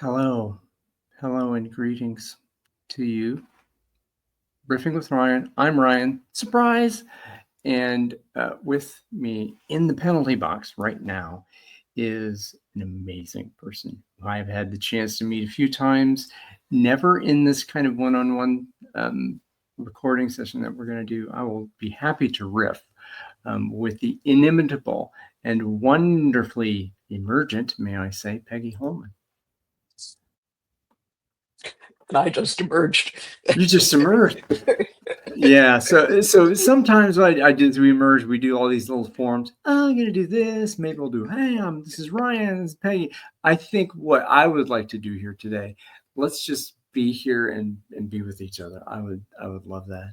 Hello, hello, and greetings to you. Riffing with Ryan. I'm Ryan. Surprise! And with me in the penalty box right now is an amazing person who I've had the chance to meet a few times, never in this kind of one-on-one recording session that we're going to do. I will be happy to riff with the inimitable and wonderfully emergent, may I say, Peggy Holman. And I just emerged. You just emerged. Yeah. So sometimes I do as we emerge, we do all these little forms. Oh, I'm gonna do this. Maybe we'll do, hey, this is Ryan, this is Peggy. I think what I would like to do here today, let's just be here and be with each other. I would love that.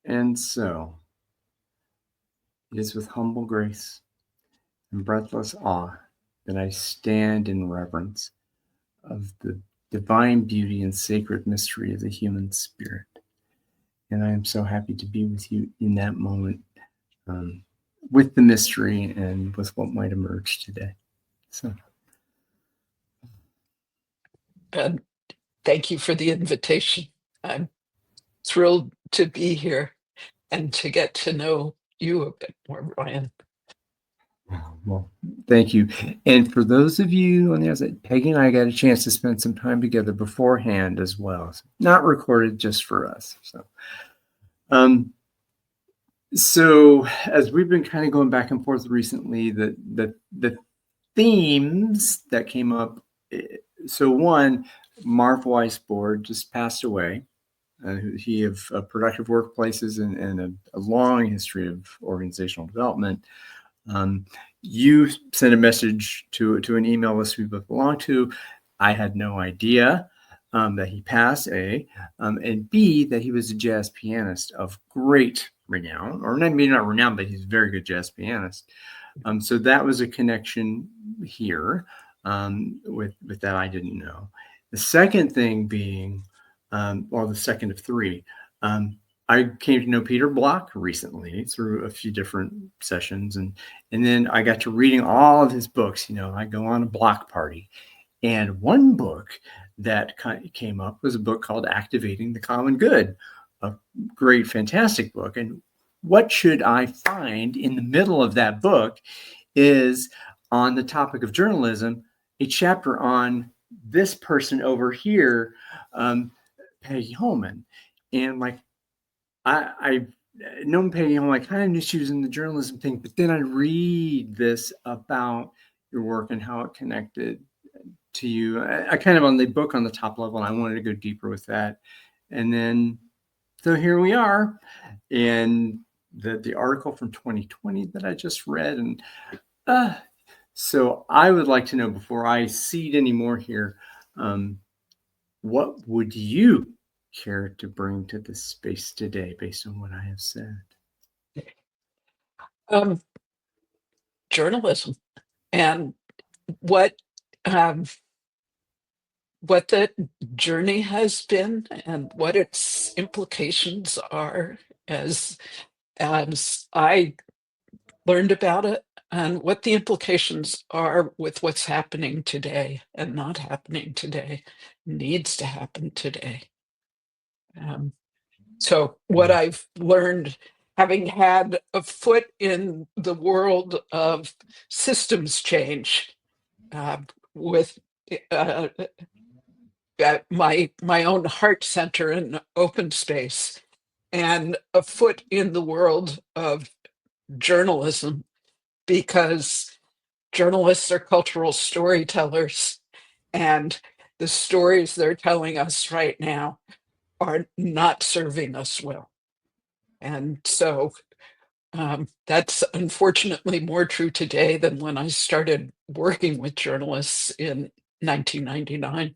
And so it is with humble grace and breathless awe that I stand in reverence of the divine beauty and sacred mystery of the human spirit. And I am so happy to be with you in that moment, with the mystery and with what might emerge today. So, And thank you for the invitation. I'm thrilled to be here and to get to know you a bit more, Ryan. Well, thank you. And for those of you on the outside, Peggy and I got a chance to spend some time together beforehand as well. So not recorded, just for us. So as we've been kind of going back and forth recently, the themes that came up. So one, Marv Weisbord just passed away. He of productive workplaces and a long history of organizational development. You sent a message to an email list we both belong to. I had no idea that he passed, A, and B, that he was a jazz pianist of great renown, or maybe not renown, but he's a very good jazz pianist. So that was a connection here with that I didn't know. The second thing being, the second of three, I came to know Peter Block recently through a few different sessions, and then I got to reading all of his books. You know, I go on a block party, and one book that came up was a book called Activating the Common Good, a great, fantastic book. And what should I find in the middle of that book is on the topic of journalism, a chapter on this person over here, Peggy Holman. And like, I've known Peggy Holman, I kind of knew she was in the journalism thing, but then I read this about your work and how it connected to you. I kind of on the book on the top level, and I wanted to go deeper with that. And then, so here we are. And the article from 2020 that I just read. And so I would like to know, before I seed any more here, what would you care to bring to this space today based on what I have said? Journalism and what the journey has been and what its implications are as I learned about it, and what the implications are with what's happening today and not happening today, needs to happen today. So what I've learned, having had a foot in the world of systems change, with my own heart center in open space, and a foot in the world of journalism, because journalists are cultural storytellers, and the stories they're telling us right now are not serving us well. And so that's unfortunately more true today than when I started working with journalists in 1999.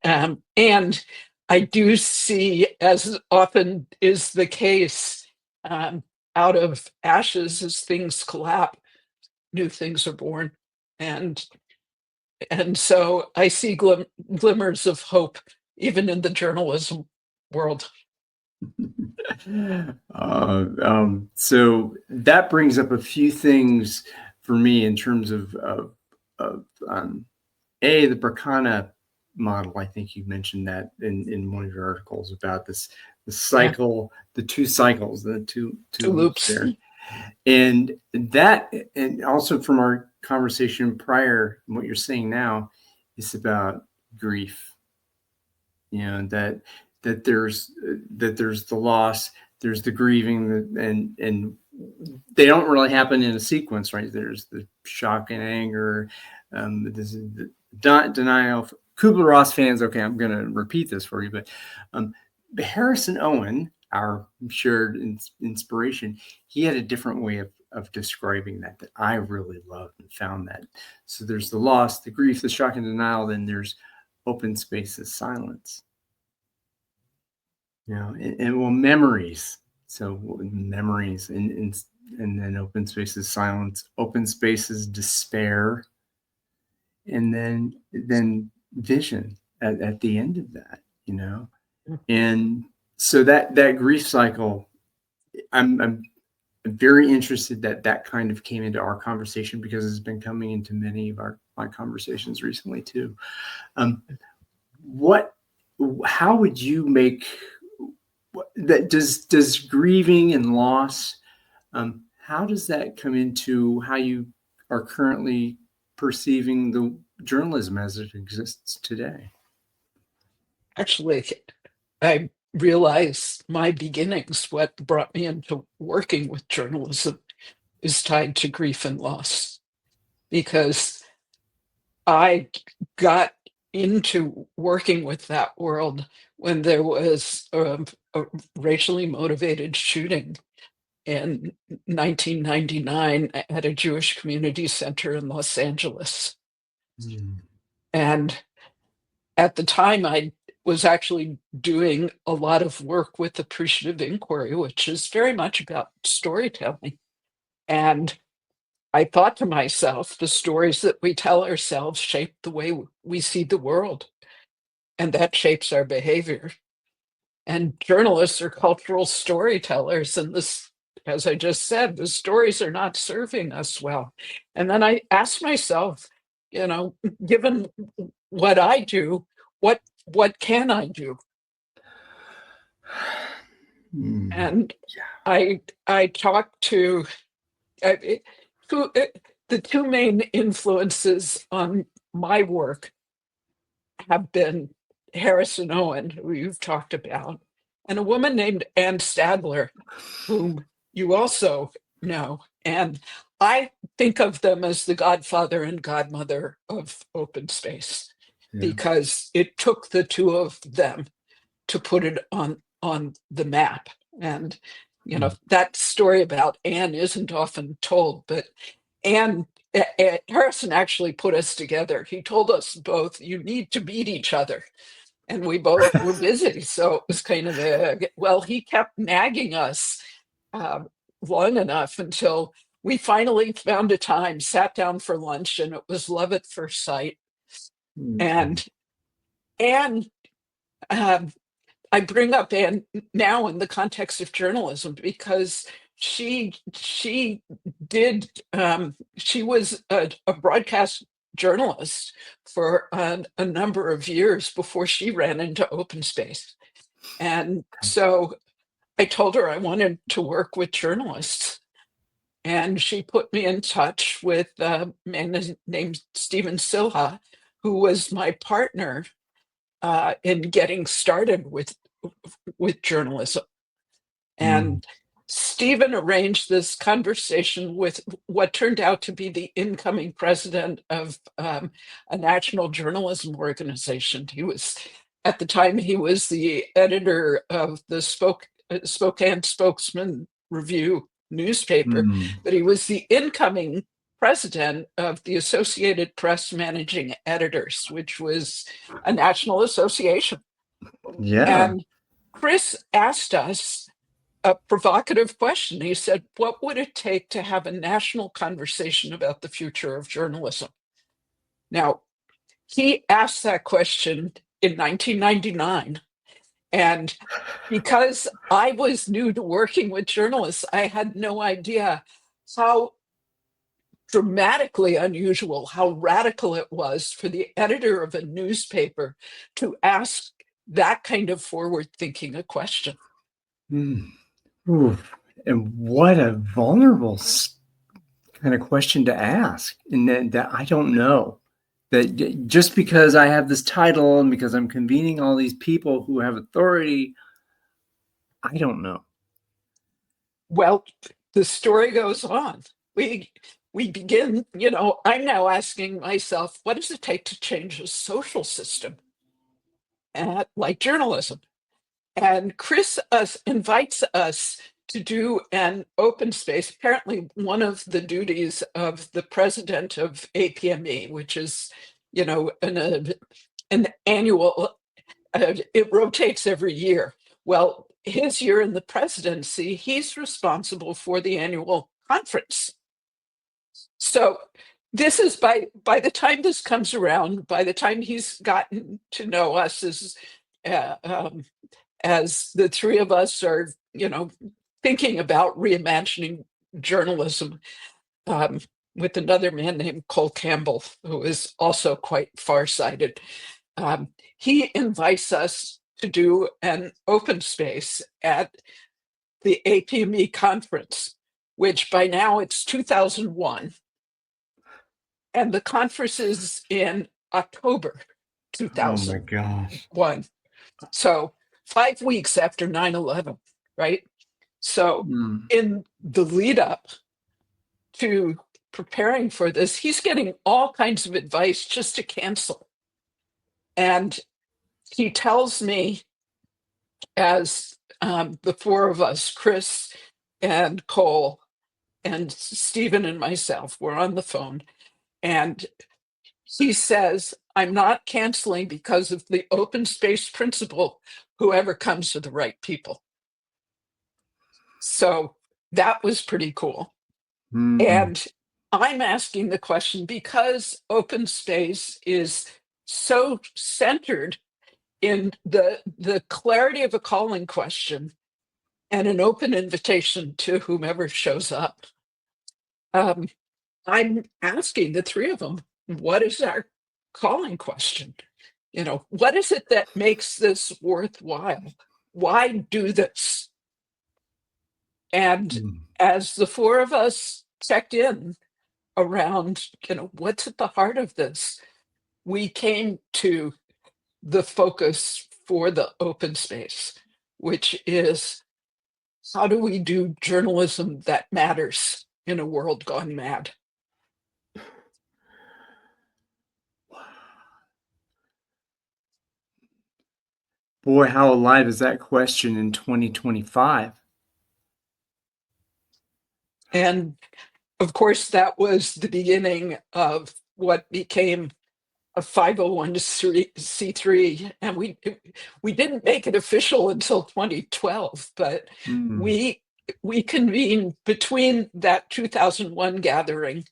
And I do see, as often is the case, out of ashes, as things collapse, new things are born. And so I see glimmers of hope, even in the journalism world. So that brings up a few things for me in terms of the Berkana model. I think you mentioned that in one of your articles about the cycle, the two cycles, the two loops there. And that, and also from our conversation prior, what you're saying now is about grief. You know, that there's the loss, there's the grieving, and they don't really happen in a sequence, right? There's the shock and anger, this is the denial. Kubler-Ross fans, okay, I'm going to repeat this for you, but Harrison Owen, our shared inspiration, he had a different way of describing that I really loved and found that. So there's the loss, the grief, the shock and denial, then there's open spaces, silence. You know, and well, memories. So memories and then open spaces, silence, open spaces, despair, and then vision at the end of that, you know. And so that grief cycle, I'm very interested that kind of came into our conversation because it's been coming into many of my conversations recently too. How would you make that? Does grieving and loss, how does that come into how you are currently perceiving the journalism as it exists today? Actually, I realize my beginnings, what brought me into working with journalism, is tied to grief and loss, because I got into working with that world when there was a racially motivated shooting in 1999 at a Jewish community center in Los Angeles. And at the time, I was actually doing a lot of work with appreciative inquiry, which is very much about storytelling. And I thought to myself, the stories that we tell ourselves shape the way we see the world, and that shapes our behavior. And journalists are cultural storytellers, and this, as I just said, the stories are not serving us well. And then I asked myself, you know, given what I do, what can I do? And I talked to the two main influences on my work have been Harrison Owen, who you've talked about, and a woman named Ann Stadler, whom you also know. And I think of them as the godfather and godmother of open space, because it took the two of them to put it on the map. And you know, that story about Anne isn't often told, but Harrison actually put us together. He told us both, you need to meet each other. And we both were busy. So it was kind of well, he kept nagging us long enough until we finally found a time, sat down for lunch, and it was love at first sight. And I bring up Anne now in the context of journalism because she was a broadcast journalist for a number of years before she ran into open space. And so I told her I wanted to work with journalists. And she put me in touch with a man named Stephen Silha, who was my partner in getting started with journalism. And Stephen arranged this conversation with what turned out to be the incoming president of a national journalism organization. He was, at the time, he was the editor of the Spokane Spokesman Review newspaper, but he was the incoming president of the Associated Press Managing Editors, which was a national association. And Chris asked us a provocative question. He said, what would it take to have a national conversation about the future of journalism? Now, he asked that question in 1999. And because I was new to working with journalists, I had no idea how dramatically unusual how radical it was for the editor of a newspaper to ask that kind of forward-thinking a question. Oof. And what a vulnerable kind of question to ask. And that I don't know. That just because I have this title and because I'm convening all these people who have authority, I don't know. Well, the story goes on. We begin, I'm now asking myself, what does it take to change a social system like journalism? And Chris invites us to do an open space. Apparently, one of the duties of the president of APME, which is, an annual, it rotates every year. Well, his year in the presidency, he's responsible for the annual conference. So this is by the time this comes around, by the time he's gotten to know us as the three of us are, thinking about reimagining journalism, with another man named Cole Campbell, who is also quite farsighted. He invites us to do an open space at the APME conference, which by now it's 2001. And the conference is in October Oh my 2001. gosh. So 5 weeks after 9/11, right? So in the lead up to preparing for this, he's getting all kinds of advice just to cancel. And he tells me, as the four of us, Chris and Cole and Stephen and myself, were on the phone, and he says, I'm not canceling because of the open space principle, whoever comes to the right people. So that was pretty cool. And I'm asking the question because open space is so centered in the clarity of a calling question and an open invitation to whomever shows up. I'm asking the three of them, what is our calling question? What is it that makes this worthwhile? Why do this? And as the four of us checked in around, what's at the heart of this, we came to the focus for the open space, which is how do we do journalism that matters in a world gone mad? Boy, how alive is that question in 2025? And of course, that was the beginning of what became a 501c3, and we didn't make it official until 2012, but we convened between that 2001 gathering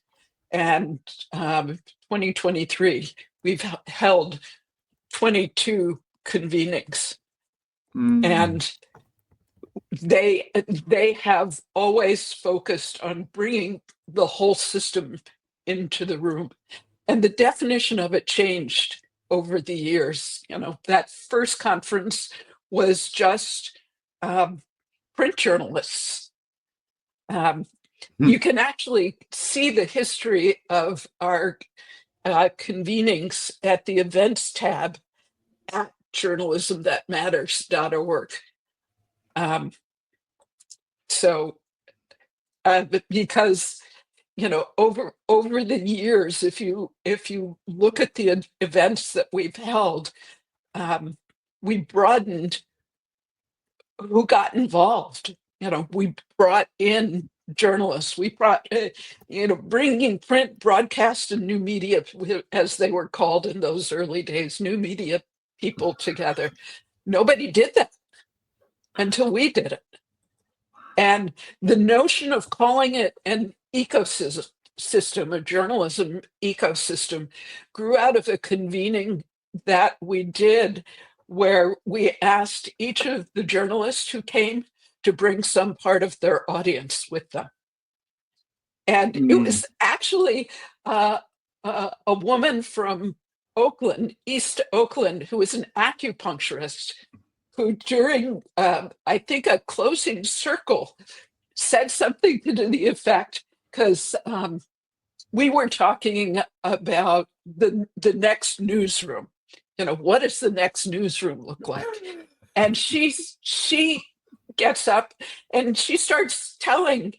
and 2023. We've held 22 convenings, and they have always focused on bringing the whole system into the room. And the definition of it changed over the years. That first conference was just print journalists. You can actually see the history of our convenings at the events tab at journalismthatmatters.org. Because over the years, if you look at the events that we've held, we broadened who got involved. We brought in journalists. We brought, bringing print, broadcast, and new media, as they were called in those early days, new media people together. Nobody did that until we did it. And the notion of calling it an ecosystem, a journalism ecosystem, grew out of a convening that we did where we asked each of the journalists who came to bring some part of their audience with them. And it Mm. was actually a woman from Oakland, East Oakland, who was an acupuncturist, who during, I think, a closing circle said something to the effect, because we were talking about the next newsroom. What does the next newsroom look like? And she gets up and she starts telling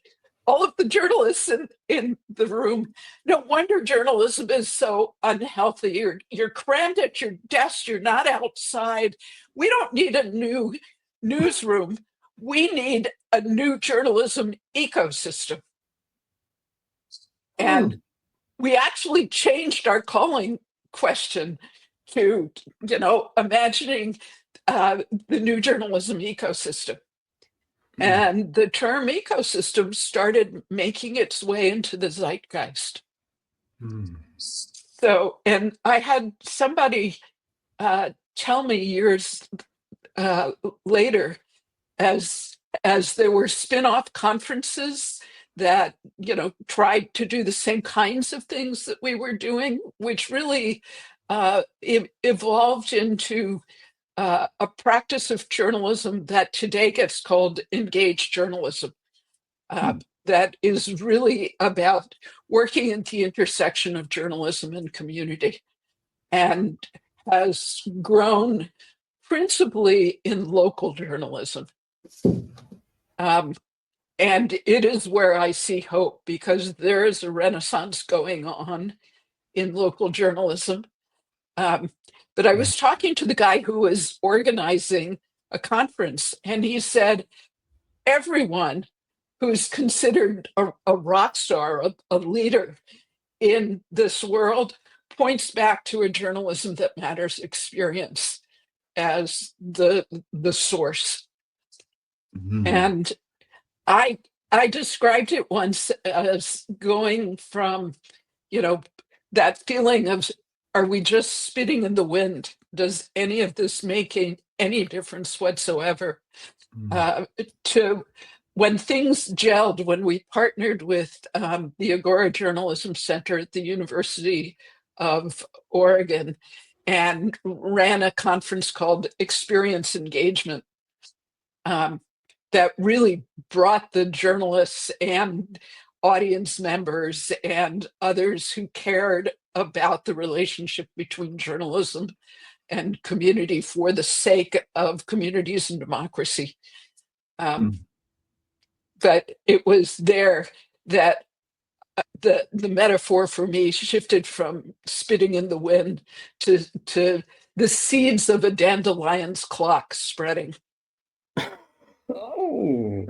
all of the journalists in the room, no wonder journalism is so unhealthy. You're crammed at your desk, you're not outside. We don't need a new newsroom. We need a new journalism ecosystem. And we actually changed our calling question to, imagining the new journalism ecosystem. And the term ecosystem started making its way into the zeitgeist. So, and I had somebody tell me years later, as there were spin-off conferences that tried to do the same kinds of things that we were doing, which really evolved into a practice of journalism that today gets called engaged journalism, that is really about working at the intersection of journalism and community, and has grown principally in local journalism. And it is where I see hope, because there is a renaissance going on in local journalism. But I was talking to the guy who was organizing a conference, and he said, everyone who's considered a rock star, a leader in this world, points back to a journalism that matters experience as the source. And I described it once as going from, that feeling of, are we just spitting in the wind? Does any of this make any difference whatsoever? To when things gelled, when we partnered with the Agora Journalism Center at the University of Oregon and ran a conference called Experience Engagement, that really brought the journalists and audience members and others who cared about the relationship between journalism and community for the sake of communities and democracy. But it was there that the metaphor for me shifted from spitting in the wind to the seeds of a dandelion's clock spreading. Oh,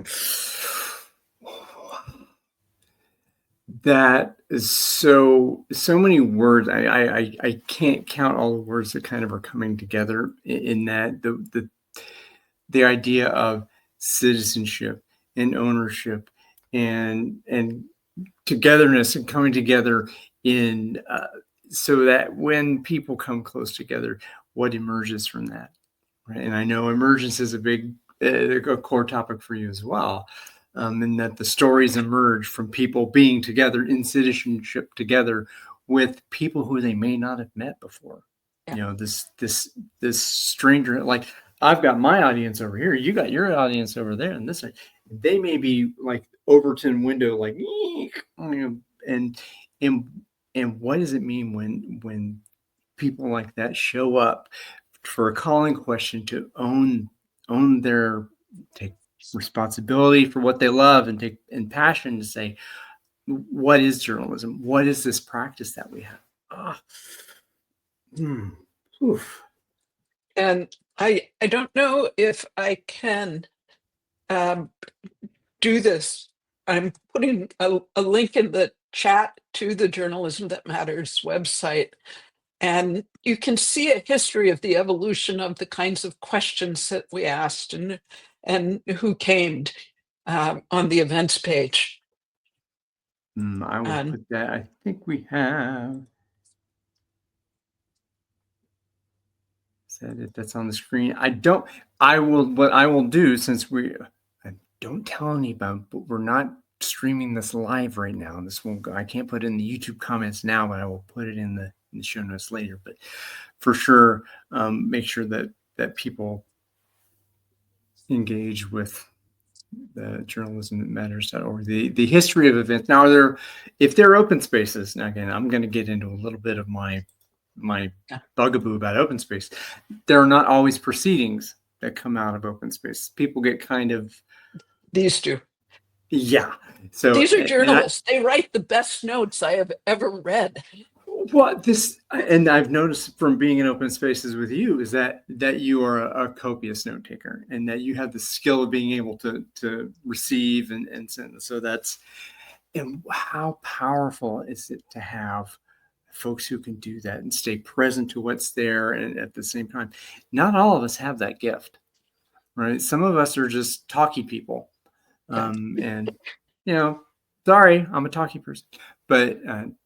that is so many words. I can't count all the words that kind of are coming together in that the idea of citizenship and ownership and togetherness and coming together in so that when people come close together, what emerges from that, right? And I know emergence is a big a core topic for you as well, and that the stories emerge from people being together in citizenship together with people who they may not have met before. Yeah. This stranger, like I've got my audience over here, you got your audience over there, and this they may be like Overton window, like, and what does it mean when people like that show up for a calling question to own take responsibility for what they love and take and passion to say, what is journalism? What is this practice that we have? And I don't know if I can do this. I'm putting a link in the chat to the Journalism That Matters website, and you can see a history of the evolution of the kinds of questions that we asked and who came on the events page. I will put that. I think we have. Said it. That's on the screen. I will. What I will do, since I don't tell anybody, but we're not streaming this live right now. This won't go, I can't put it in the YouTube comments now, but I will put it in the show notes later. But for sure, make sure that people engage with the journalism that matters, or the history of events. Now, if they're open spaces, now again, I'm going to get into a little bit of my bugaboo about open space. There are not always proceedings that come out of open space. People get kind of These two. Yeah. So these are journalists. They write the best notes I have ever read. Well, and I've noticed from being in open spaces with you is that you are a copious note taker, and that you have the skill of being able to receive and send. So and how powerful is it to have folks who can do that and stay present to what's there, and at the same time, not all of us have that gift, right? Some of us are just talky people, and sorry, I'm a talky person, but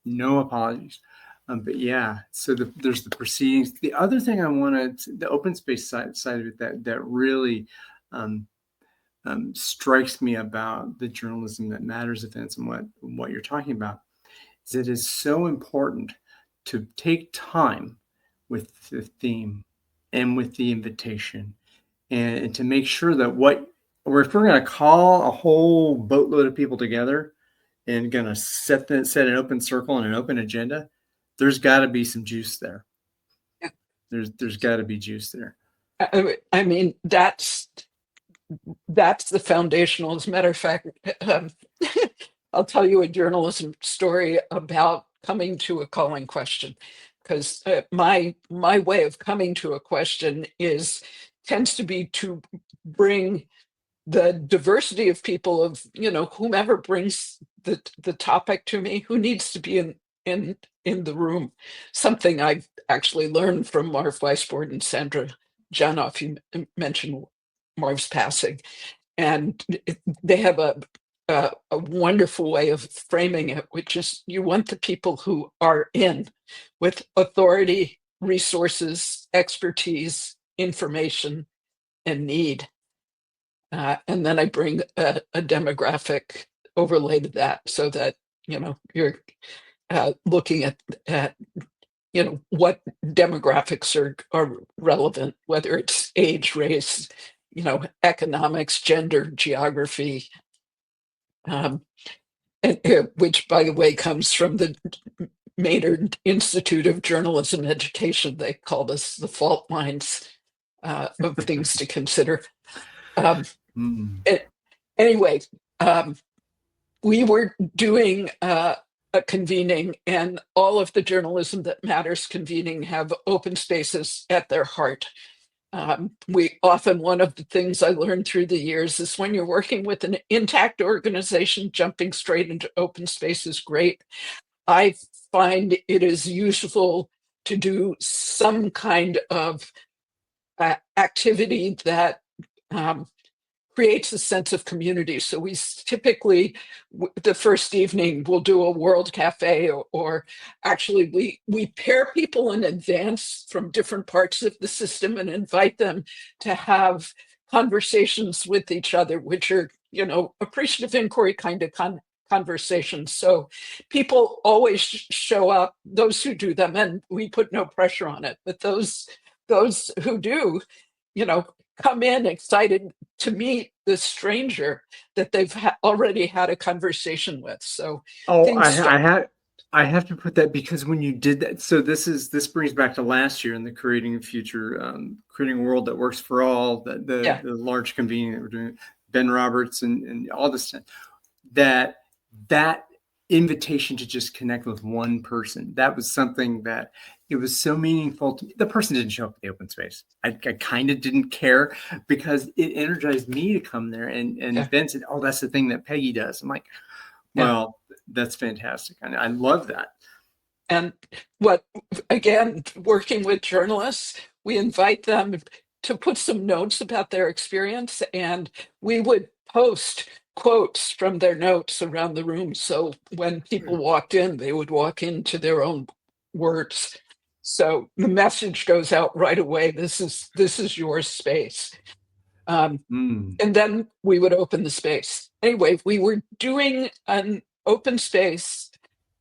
no apologies. But yeah, so there's the proceedings. The other thing I wanted, the open space side of it that really strikes me about the journalism that matters events and what you're talking about is it is so important to take time with the theme and with the invitation, and to make sure that if we're going to call a whole boatload of people together and going to set an open circle and an open agenda, there's got to be some juice there. Yeah. There's got to be juice there. I mean, that's the foundational. As a matter of fact, I'll tell you a journalism story about coming to a calling question, because my way of coming to a question tends to be to bring the diversity of people, of whomever brings the topic to me, who needs to be in the room. Something I've actually learned from Marv Weisbord and Sandra Janoff. You mentioned Marv's passing, and they have a wonderful way of framing it, which is you want the people who are in with authority, resources, expertise, information, and need. And then I bring a demographic overlay to that, so that you're looking at what demographics are relevant, whether it's age, race, economics, gender, geography, and which, by the way, comes from the Maynard Institute of Journalism Education. They called us the fault lines of things to consider. Anyway, we were doing a convening, and all of the journalism that matters convening have open spaces at their heart. One of the things I learned through the years is when you're working with an intact organization, jumping straight into open space is great. I find it is useful to do some kind of activity that creates a sense of community. So we typically, the first evening, we'll do a World Cafe, or actually we pair people in advance from different parts of the system and invite them to have conversations with each other, which are, appreciative inquiry kind of conversations. So people always show up, those who do them, and we put no pressure on it. But those who do, come in excited to meet the stranger that they've already had a conversation with. So I have to put that, because when you did that, so this brings back to last year in the Creating a Future, creating a world that works for all, the large convening that we're doing, Ben Roberts and all this stuff, that invitation to just connect with one person, that was something that it was so meaningful to me. The person didn't show up at the open space. I kind of didn't care, because it energized me to come there. And Ben said, "Oh, that's the thing that Peggy does." I'm like, well, that's fantastic. And I love that. And again, working with journalists, we invite them to put some notes about their experience, and we would post quotes from their notes around the room. So when people walked in, they would walk into their own words. So the message goes out right away. This is your space. Mm. And then we would open the space. Anyway, we were doing an open space,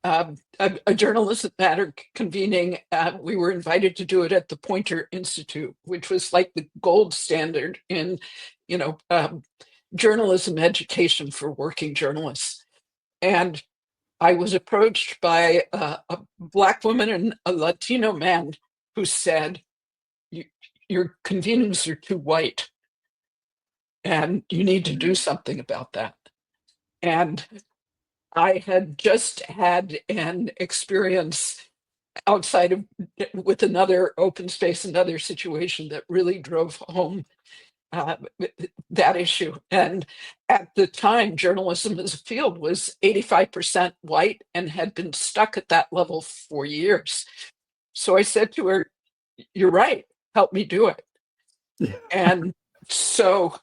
a journalism matter convening. We were invited to do it at the Poynter Institute, which was like the gold standard in, journalism education for working journalists. And I was approached by a Black woman and a Latino man who said, your convenings are too white, and you need to do something about that. And I had just had an experience outside of with another open space, another situation that really drove home uh, that issue. And at the time, journalism as a field was 85% white and had been stuck at that level for years. So I said to her, "You're right, help me do it." Yeah. And so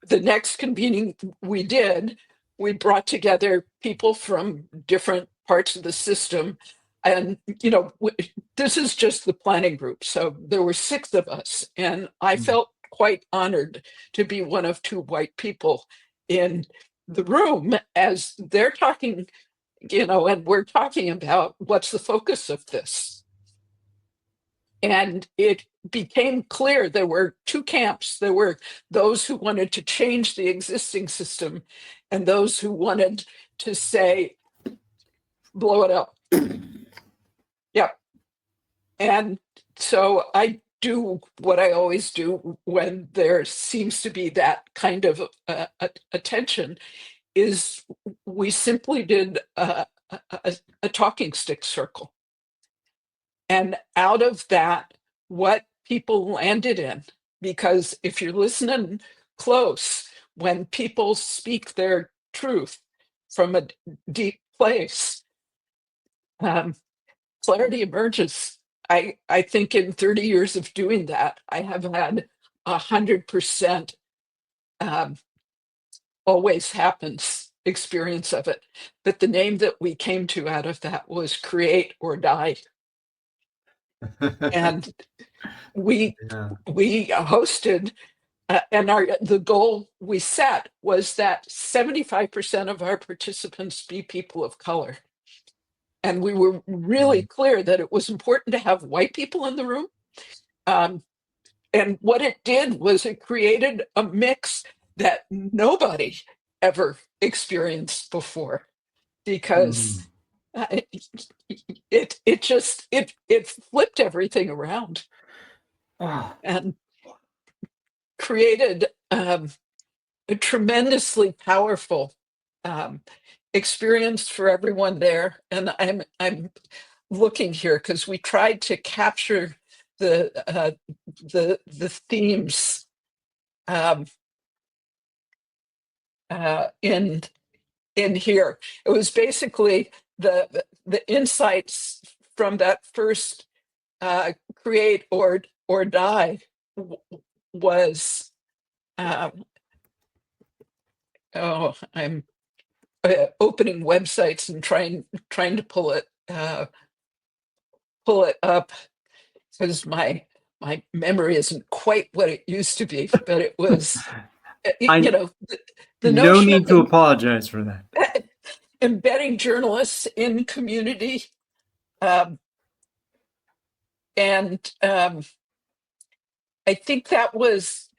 the next convening we did, we brought together people from different parts of the system. And, this is just the planning group. So there were 6 of us, and I Mm. felt quite honored to be one of 2 white people in the room as they're talking, and we're talking about what's the focus of this. And it became clear there were 2 camps. There were those who wanted to change the existing system and those who wanted to say, blow it up. Yep. And so I do what I always do when there seems to be that kind of attention, is we simply did a talking stick circle. And out of that, what people landed in, because if you're listening close, when people speak their truth from a deep place, clarity emerges. I think in 30 years of doing that, I have had 100% always happens experience of it. But the name that we came to out of that was create or die. And we Yeah. we hosted, and the goal we set was that 75% of our participants be people of color. And we were really Mm. clear that it was important to have white people in the room. And what it did was it created a mix that nobody ever experienced before, Mm. because it flipped everything around Ah. and created a tremendously powerful um, experience for everyone there. And I'm looking here because we tried to capture the themes um, in here. It was basically the insights from that first create or die was I'm opening websites and trying to pull it up, because my memory isn't quite what it used to be, but it was I the no notion need of to apologize for that. embedding journalists in community, and I think that was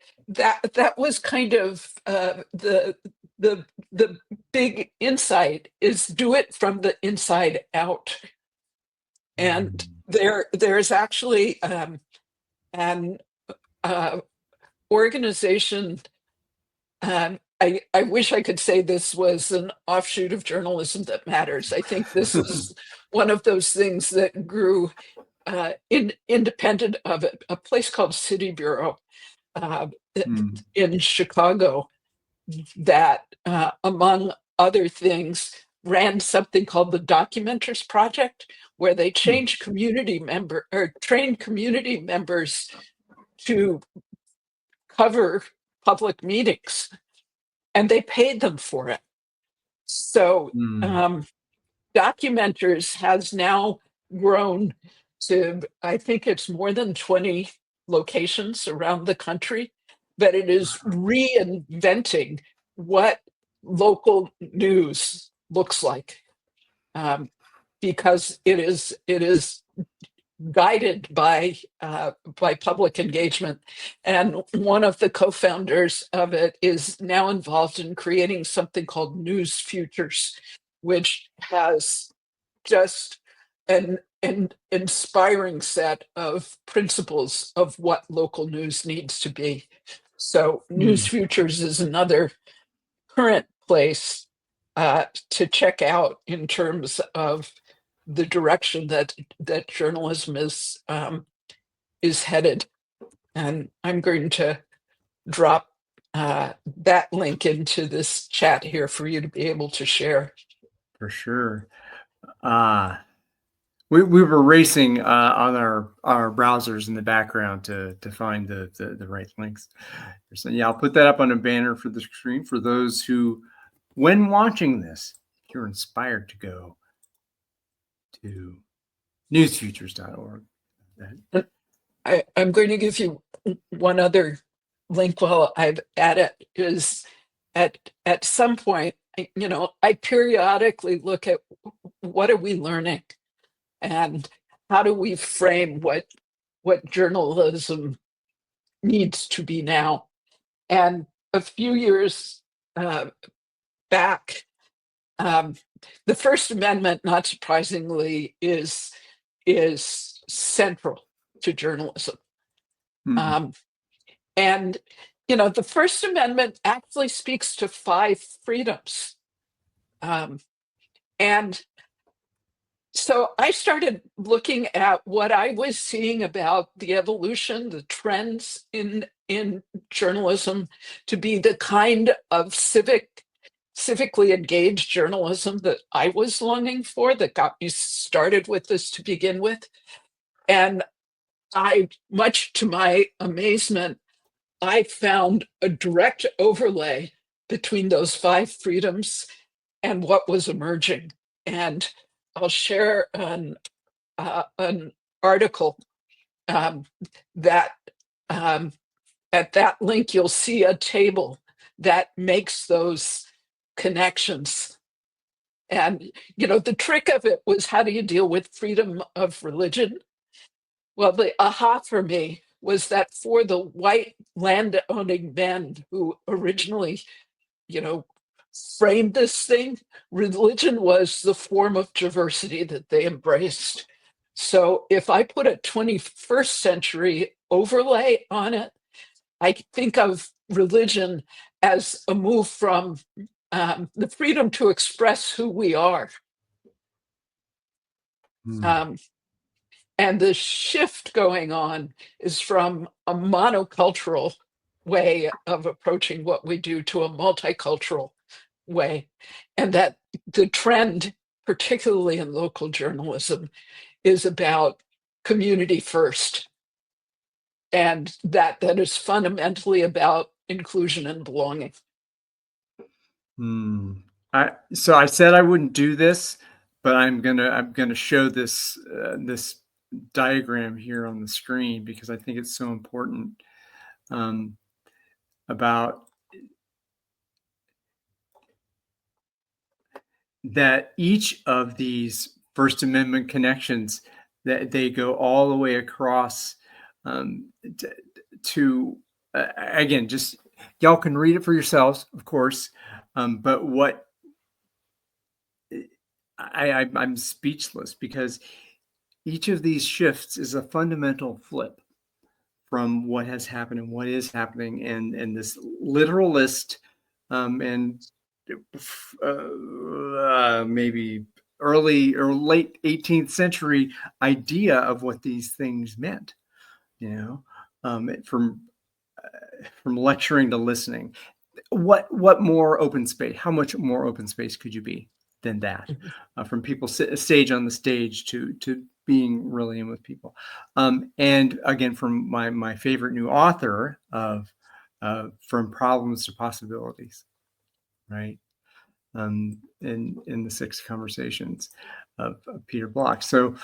kind of the big insight, is do it from the inside out. And Mm. there's actually an organization. I wish I could say this was an offshoot of Journalism That Matters. I think this is one of those things that grew independent of it. A place called City Bureau uh, Mm. in Chicago that, among other things, ran something called the Documenters Project, where they trained community members to cover public meetings, and they paid them for it. So Mm. Documenters has now grown to, I think it's more than 20 locations around the country. that it is reinventing what local news looks like, because it is guided by public engagement. And one of the co-founders of it is now involved in creating something called News Futures, which has just an inspiring set of principles of what local news needs to be. So News Futures is another current place to check out in terms of the direction that journalism is headed. And I'm going to drop that link into this chat here for you to be able to share. For sure. We were racing on our browsers in the background to find the right links. So yeah, I'll put that up on a banner for the screen for those who, when watching this, if you're inspired to go to newsfutures.org. I'm going to give you one other link while I've at it. Is at some point, I periodically look at what are we learning and how do we frame what journalism needs to be now. And a few years back, the First Amendment, not surprisingly, is central to journalism. And the First Amendment actually speaks to 5 freedoms. And so I started looking at what I was seeing about the evolution, the trends in journalism to be the kind of civically engaged journalism that I was longing for, that got me started with this to begin with. And much to my amazement, I found a direct overlay between those 5 freedoms and what was emerging. And I'll share an article that at that link, you'll see a table that makes those connections. And, the trick of it was, how do you deal with freedom of religion? Well, the aha for me was that for the white land-owning men who originally, framed this thing, religion was the form of diversity that they embraced. So if I put a 21st century overlay on it, I think of religion as a move from the freedom to express who we are. And the shift going on is from a monocultural way of approaching what we do to a multicultural way. And that the trend, particularly in local journalism, is about community first. And that is fundamentally about inclusion and belonging. So I said I wouldn't do this, but I'm gonna show this this diagram here on the screen because I think it's so important about that each of these First Amendment connections, that they go all the way across to again, just y'all can read it for yourselves, of course, but what I'm speechless because each of these shifts is a fundamental flip from what has happened and what is happening, and this literalist and maybe early or late 18th century idea of what these things meant, from lecturing to listening. What more open space? How much more open space could you be than that? From people stage on the stage to being really in with people. And again, from my favorite new author of From Problems to Possibilities, right? In the 6 Conversations of Peter Block. So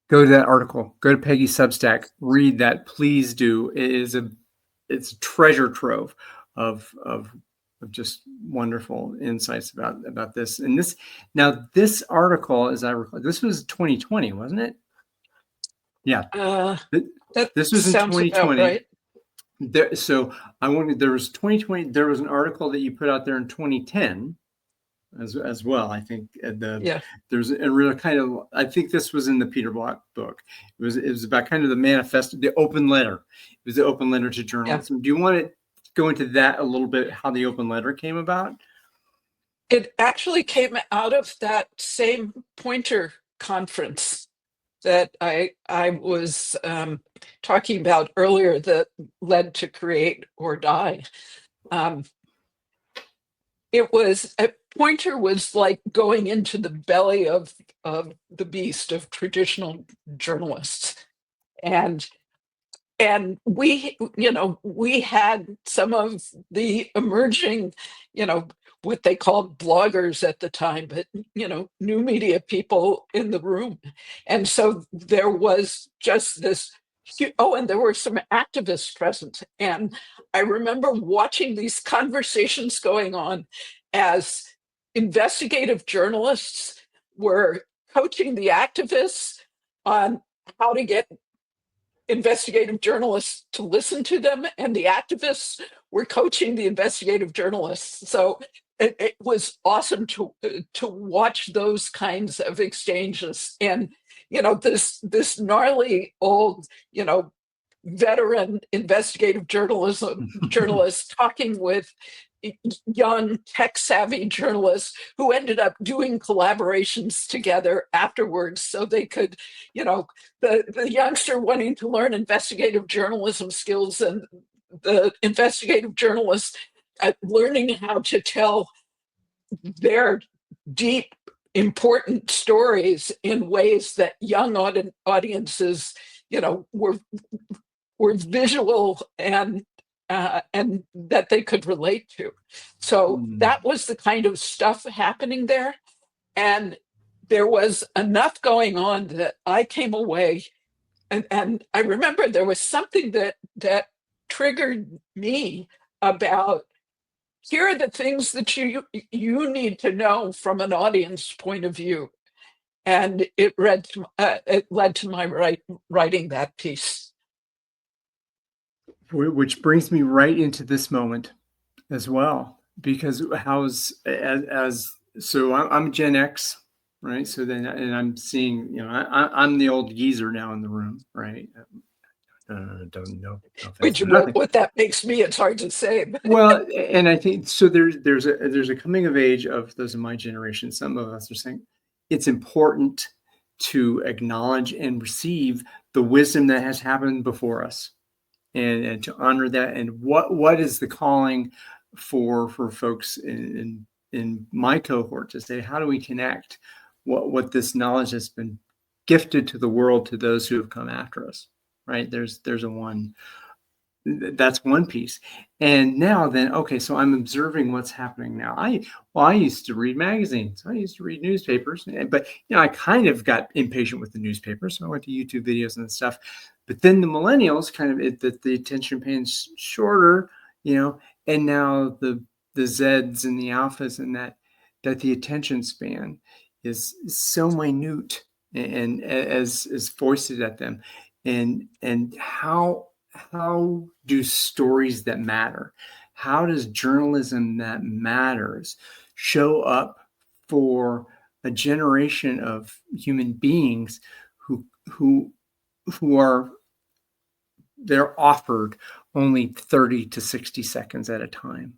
go to that article, go to Peggy's Substack, read that, please do. It is a it's a treasure trove of just wonderful insights about this. And this article, as I recall, this was 2020, wasn't it? Yeah. That This was in sounds about 2020. right. There was 2020. There was an article that you put out there in 2010 as well. I think there's a real kind of, I think this was in the Peter Block book. It was about kind of the manifesto, the open letter. It was the open letter to journalism. Do you want to go into that a little bit, how the open letter came about? It actually came out of that same Pointer conference that I was talking about earlier that led to Create or Die. Pointer was like going into the belly of the beast of traditional journalists. And we had some of the emerging, what they called bloggers at the time, but new media people in the room. And so there was just this, and there were some activists present. And I remember watching these conversations going on as investigative journalists were coaching the activists on how to get investigative journalists to listen to them, and the activists were coaching the investigative journalists. So it was awesome to watch those kinds of exchanges. And this gnarly old veteran investigative journalist talking with young tech savvy journalists who ended up doing collaborations together afterwards so they could, the youngster wanting to learn investigative journalism skills and the investigative journalists learning how to tell their deep, important stories in ways that young audiences, were visual and that they could relate to. So that was the kind of stuff happening there. And there was enough going on that I came away. And I remember there was something that triggered me about, here are the things that you need to know from an audience point of view. And it led to my writing that piece. Which brings me right into this moment as well, because I'm Gen X, right? So then, and I'm seeing, I'm the old geezer now in the room, right? Don't know. What that makes me, it's hard to say. But. Well, and I think so. There's a coming of age of those of my generation. Some of us are saying it's important to acknowledge and receive the wisdom that has happened before us, and to honor that. And what is the calling for folks in my cohort to say, how do we connect what this knowledge has been gifted to the world to those who have come after us, right? That's one piece. And now then, okay, so I'm observing what's happening now. I used to read magazines. I used to read newspapers, but I kind of got impatient with the newspapers. So I went to YouTube videos and stuff. But then the millennials the attention span's shorter, and now the Zeds and the alphas and that the attention span is so minute and as foisted at them. And how do stories that matter, how does journalism that matters show up for a generation of human beings who are, they're offered only 30 to 60 seconds at a time?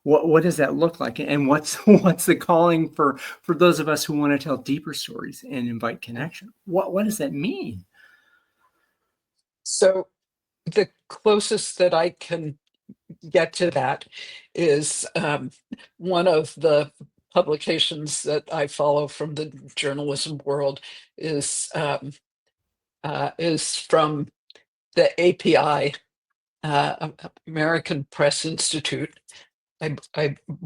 What does that look like? And what's the calling for those of us who want to tell deeper stories and invite connection? What does that mean? So the closest that I can get to that is one of the publications that I follow from the journalism world is from the API, American Press Institute. I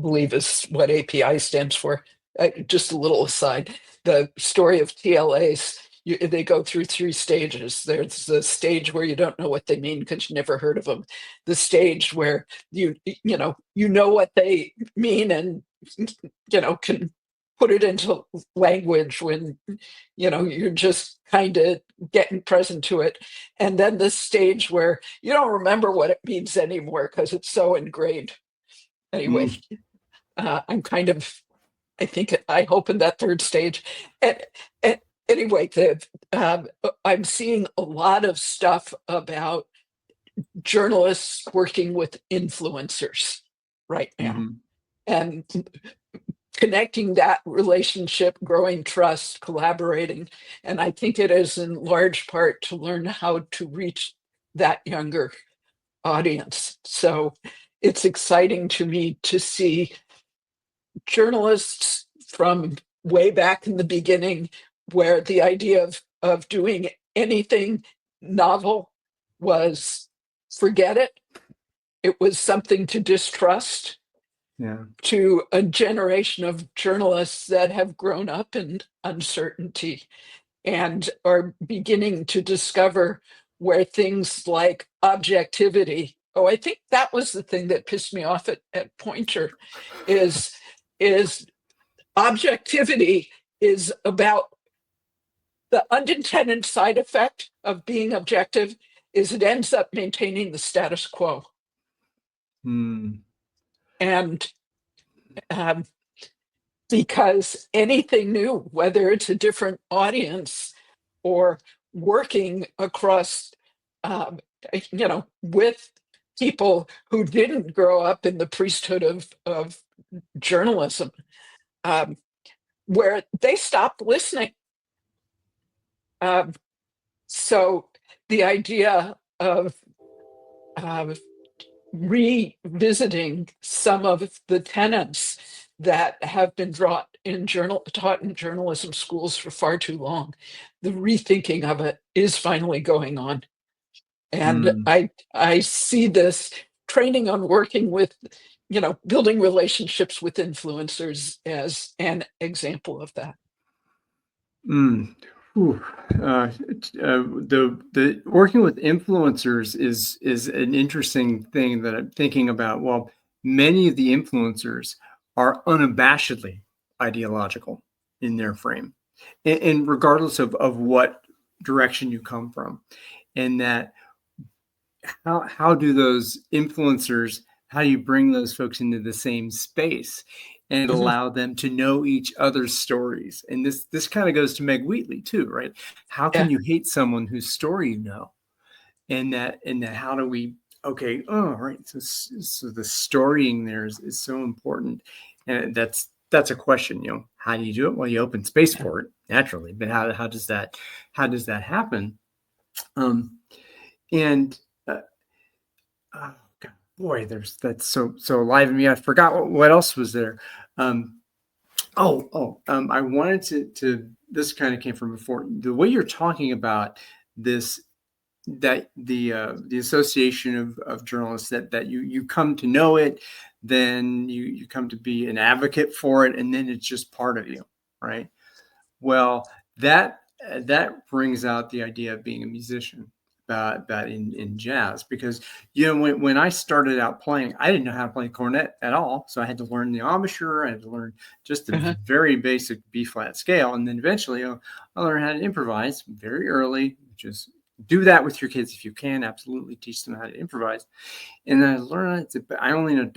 believe is what API stands for. Just a little aside, the story of TLA's they go through 3 stages. There's the stage where you don't know what they mean because you never heard of them. The stage where you know what they mean and can put it into language when you're just kind of getting present to it. And then the stage where you don't remember what it means anymore because it's so ingrained. Anyway, Mm. I'm kind of, I hope in that third stage. And anyway, I'm seeing a lot of stuff about journalists working with influencers right now, Mhm. and connecting that relationship, growing trust, collaborating. And I think it is in large part to learn how to reach that younger audience. So it's exciting to me to see journalists from way back in the beginning, where the idea of doing anything novel was forget it. It was something to distrust, Yeah. to a generation of journalists that have grown up in uncertainty and are beginning to discover where things like objectivity. Oh, I think that was the thing that pissed me off at Pointer is is objectivity is about the unintended side effect of being objective is it ends up maintaining the status quo. Mm. And um, because anything new, whether it's a different audience or working across, um, with people who didn't grow up in the priesthood of journalism, um, where they stopped listening. Um, so the idea of revisiting some of the tenets that have been taught in journalism schools for far too long, the rethinking of it is finally going on. And Mm. I see this training on working with, building relationships with influencers as an example of that. Mm. Whew. The working with influencers is an interesting thing that I'm thinking about. Well, many of the influencers are unabashedly ideological in their frame, and regardless of what direction you come from, and that how do those influencers, how do you bring those folks into the same space and Mhm. allow them to know each other's stories? And this kind of goes to Meg Wheatley too, right? How can Yeah. you hate someone whose story you know? And that how do we, okay, oh right, so the storying there is so important. And that's a question, how do you do it? Well, you open space Yeah. for it naturally, but how does that happen? Um and uh, oh God, boy, that's so alive in me. I forgot what else was there. Um, I wanted to. This kind of came from before. The way you're talking about this, that the association of journalists, that you come to know it, then you come to be an advocate for it, and then it's just part of you, right? Well, that brings out the idea of being a musician, about in jazz, because when I started out playing, I didn't know how to play cornet at all, so I had to learn the embouchure. I had to learn just the Uh-huh. very basic B flat scale, and then eventually I learned how to improvise very early. Just do that with your kids if you can. Absolutely teach them how to improvise. And I learned I only know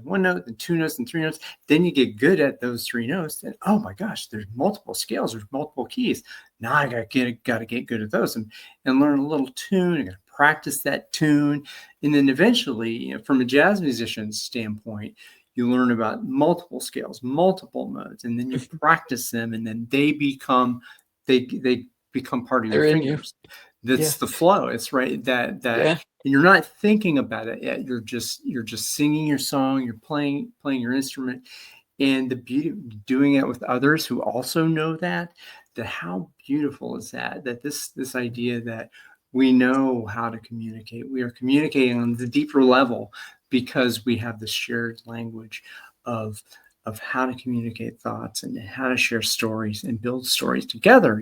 one note, and two notes, and three notes. Then you get good at those three notes, and oh my gosh, there's multiple scales, there's multiple keys. Now I got to get good at those, and learn a little tune. I got to practice that tune, and then eventually, from a jazz musician's standpoint, you learn about multiple scales, multiple modes, and then you practice them, and then they become part of your They're in you. fingers. Yeah. That's the flow. It's right that Yeah. and you're not thinking about it yet. You're just singing your song. You're playing your instrument, and the beauty of doing it with others who also know that how beautiful is that this idea that we know how to communicate. We are communicating on the deeper level because we have the shared language of of how to communicate thoughts and how to share stories and build stories together.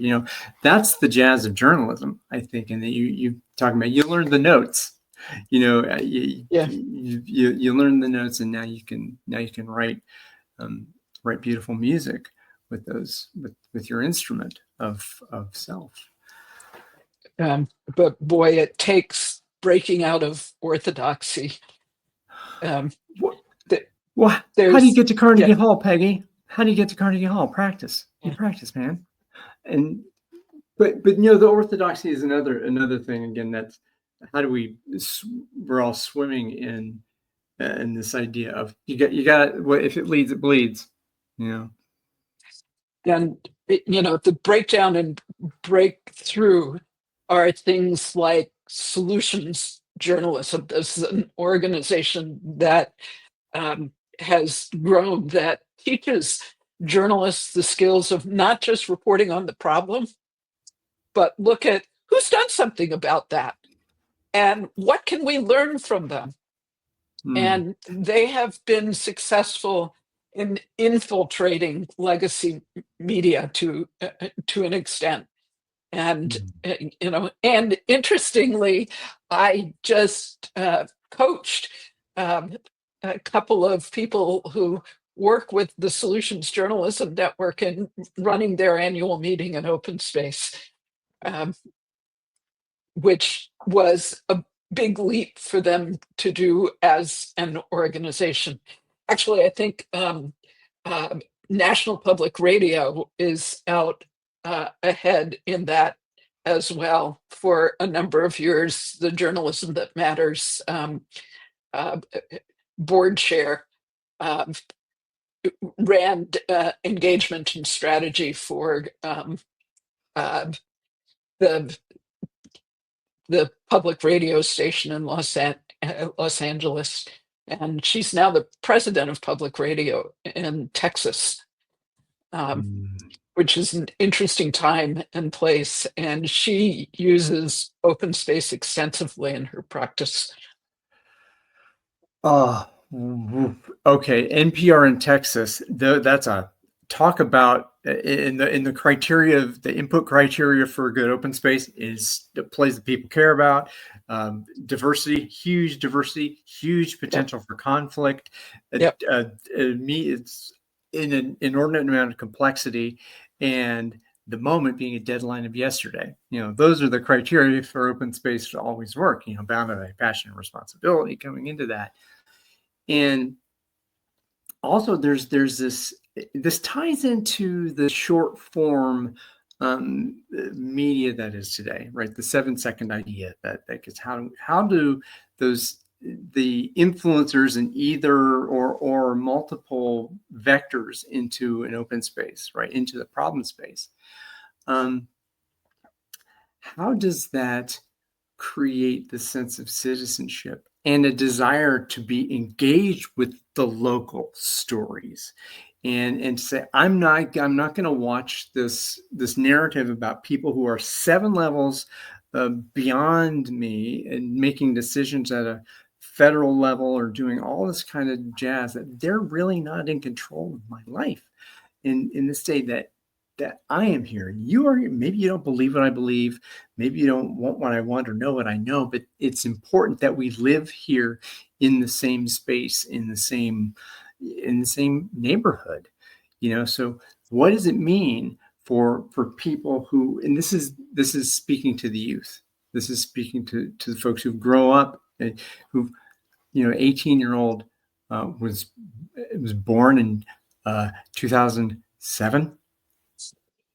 That's the jazz of journalism, I think. And that you talking about, you learn the notes, Yeah. you learn the notes, and now you can write beautiful music with those, with your instrument of self. But boy, it takes breaking out of orthodoxy. Um, th- Well, how do you there's, get to Carnegie yeah, Hall, Peggy? How do you get to Carnegie Hall? Practice. You yeah, practice, man. And but the orthodoxy is another thing. Again, that's how do we're all swimming in this idea of you got well, if it leads, it bleeds. and the breakdown and breakthrough are things like solutions journalism. This is an organization that has grown that teaches journalists the skills of not just reporting on the problem, but look at who's done something about that and what can we learn from them. Mm. And they have been successful in infiltrating legacy media to an extent. And Mm. and interestingly, I just coached a couple of people who work with the Solutions Journalism Network in running their annual meeting in open space, um, which was a big leap for them to do as an organization. Actually, I think uh, National Public Radio is out ahead in that as well. For a number of years, the Journalism That Matters uh, board chair um, ran engagement and strategy for uh, the public radio station in Los Angeles, and she's now the president of public radio in Texas, Mm. which is an interesting time and place. And she uses open space extensively in her practice. Oh, okay. NPR in Texas. That's a talk about in the criteria of the input criteria for a good open space is the place that people care about. Diversity, huge Yep. potential for conflict. Yep. It's in an inordinate amount of complexity, and the moment being a deadline of yesterday. Those are the criteria for open space to always work. Bounded by passion and responsibility coming into that. And also there's this ties into the short form media that is today, right? The 7-second idea that gets how do those the influencers in either or multiple vectors into an open space, right? Into the problem space. How does that create the sense of citizenship and a desire to be engaged with the local stories, and say I'm not going to watch this narrative about people who are 7 levels beyond me and making decisions at a federal level or doing all this kind of jazz, that they're really not in control of my life in the state that I am here. You are here. Maybe you don't believe what I believe. Maybe you don't want what I want or know what I know, but it's important that we live here in the same space, in the same neighborhood. So what does it mean for people who, and this is speaking to the youth. This is speaking to the folks who grow up and who, 18-year-old was born in 2007,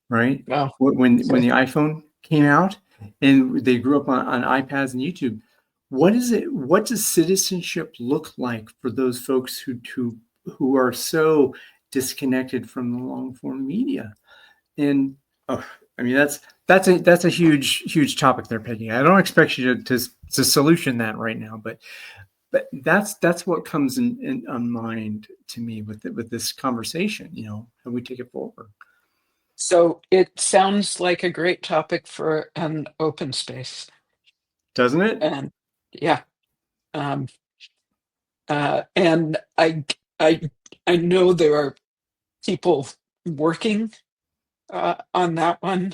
right? Wow. When the iPhone came out, and they grew up on iPads and YouTube. What does citizenship look like for those folks who are so disconnected from the long form media? And I mean that's a huge topic there, Peggy. I don't expect you to solution that right now, but that's what comes in mind to me with this conversation. And we take it forward. So it sounds like a great topic for an open space. Doesn't it? And yeah. Um, and I I know there are people working on that one.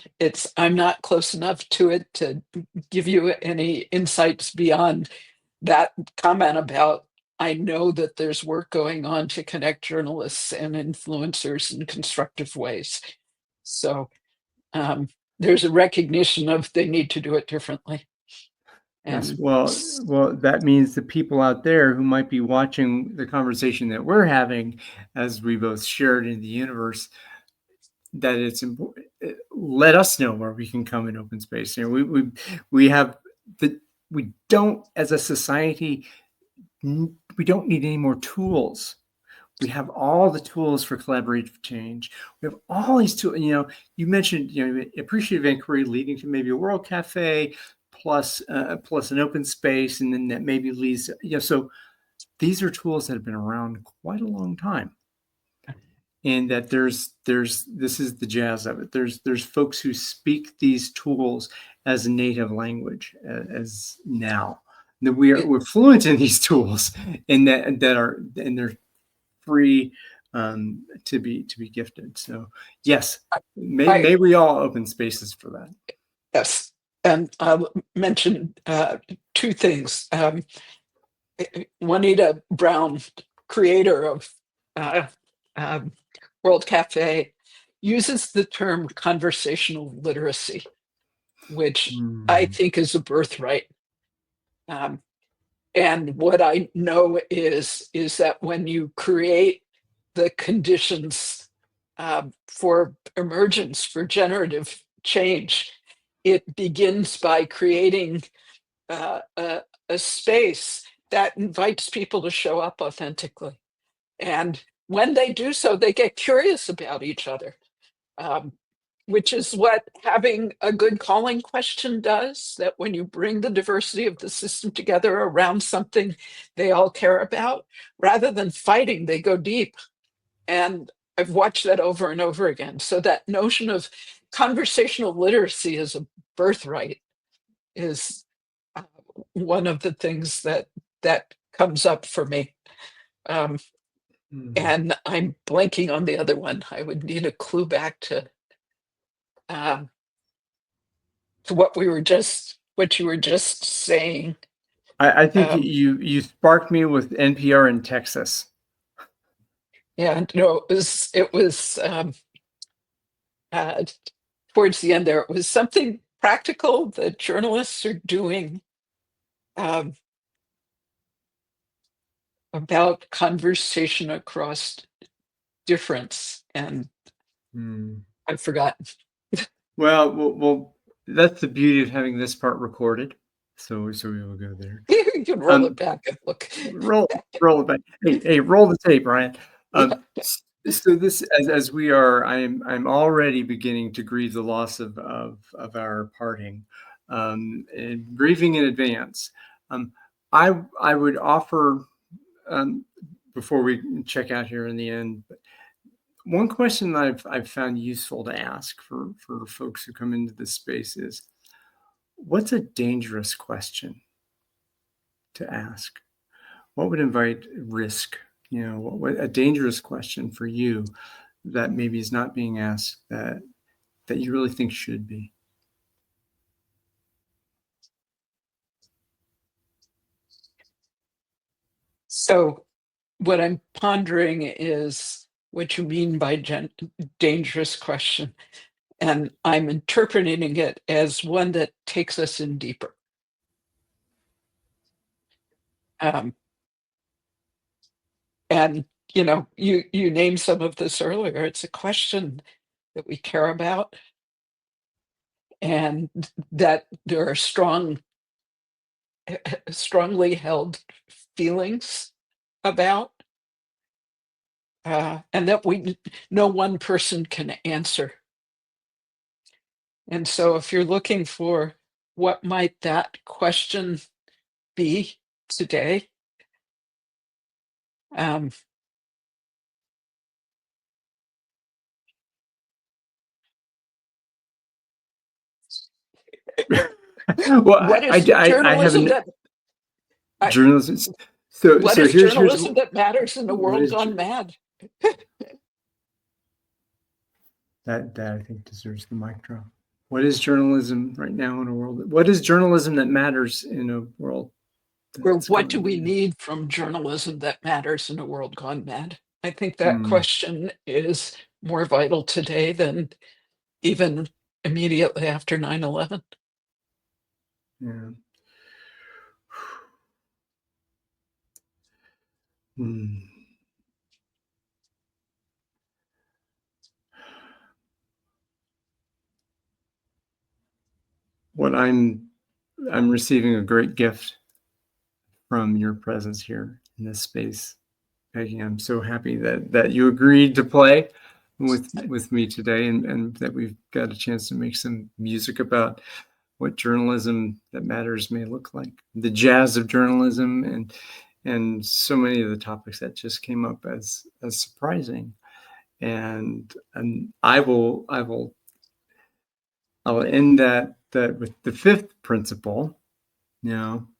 I'm not close enough to it to give you any insights beyond that comment about I know that there's work going on to connect journalists and influencers in constructive ways. So there's a recognition of they need to do it differently. Yes, And well, that means the people out there who might be watching the conversation that we're having, as we both shared in the universe, that it's important. Let us know where we can come in open space. You know, we have the we don't, as a society, we don't need any more tools. We have all the tools for collaborative change. We have all these tools. You know, you mentioned, you know, appreciative inquiry leading to maybe a world cafe, plus an open space, and then that maybe leads. You know, so these are tools that have been around quite a long time, and that there's this is the jazz of it. There's folks who speak these tools as a native language, as now that we're fluent in these tools, and they're free to be gifted. So yes, may we all open spaces for that. Yes, and I'll mention two things. Juanita Brown, creator of World Cafe, uses the term conversational literacy, which I think is a birthright. And what I know is that when you create the conditions for emergence, for generative change, it begins by creating a space that invites people to show up authentically. And when they do so, they get curious about each other, which is what having a good calling question does, that when you bring the diversity of the system together around something they all care about, rather than fighting, they go deep. And I've watched that over and over again. So that notion of conversational literacy as a birthright is one of the things that comes up for me. And I'm blanking on the other one. I would need a clue back to what you were just saying. I think you sparked me with NPR in Texas. Yeah, no, it was towards the end there. It was something practical that journalists are doing about conversation across difference, and I've forgotten. Well, that's the beauty of having this part recorded. So we will go there. You can roll it back and look. Roll it back. Hey, roll the tape, Ryan. So this, as we are, I'm already beginning to grieve the loss of our parting, and grieving in advance. I would offer, before we check out here in the end, one question that I've found useful to ask for folks who come into this space is, what's a dangerous question to ask? What would invite risk? You know, what a dangerous question for you that maybe is not being asked that you really think should be? So what I'm pondering is what you mean by dangerous question. And I'm interpreting it as one that takes us in deeper. And you know, you named some of this earlier. It's a question that we care about, and that there are strongly held feelings about, and that no one person can answer. And so if you're looking for what might that question be today, Well, what is I haven't journalism. So what is here's journalism that matters in a world gone mad? That I think deserves the mic drop. What is journalism right now in a world? What is journalism that matters in a world Or that's what do going? we need from journalism that matters in a world gone mad? I think that Mm, question is more vital today than even immediately after 9/11. yeah. Mm. What I'm receiving a great gift from your presence here in this space, Peggy. I'm so happy that you agreed to play with me today, and that we've got a chance to make some music about what journalism that matters may look like, the jazz of journalism, and so many of the topics that just came up as surprising. And I'll end that with the fifth principle.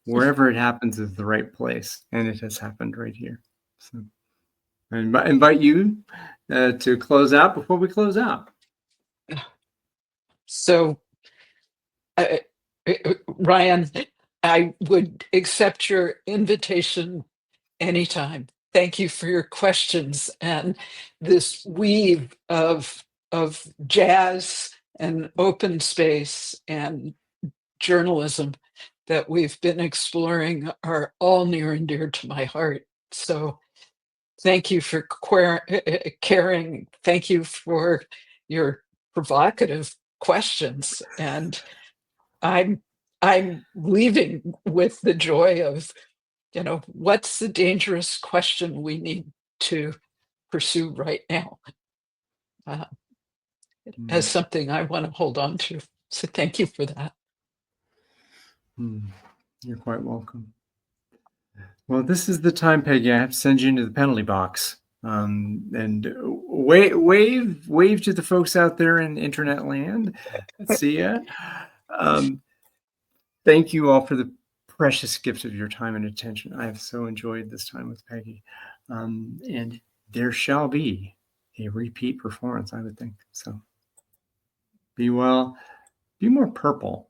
Wherever it happens is the right place, and it has happened right here. So I invite you to close out before we close out. So, uh, Ryan, I would accept your invitation anytime. Thank you for your questions and this weave of jazz and open space and journalism that we've been exploring are all near and dear to my heart. So thank you for caring. Thank you for your provocative questions. And I'm I'm leaving with the joy of, what's the dangerous question we need to pursue right now, uh, as Mm, something I want to hold on to. So thank you for that. mm. You're quite welcome. Well, this is the time, Peggy. I have to send you into the penalty box. And wave to the folks out there in internet land. See ya. Thank you all for the precious gift of your time and attention. I have so enjoyed this time with Peggy. And there shall be a repeat performance, I would think. So be well, be more purple.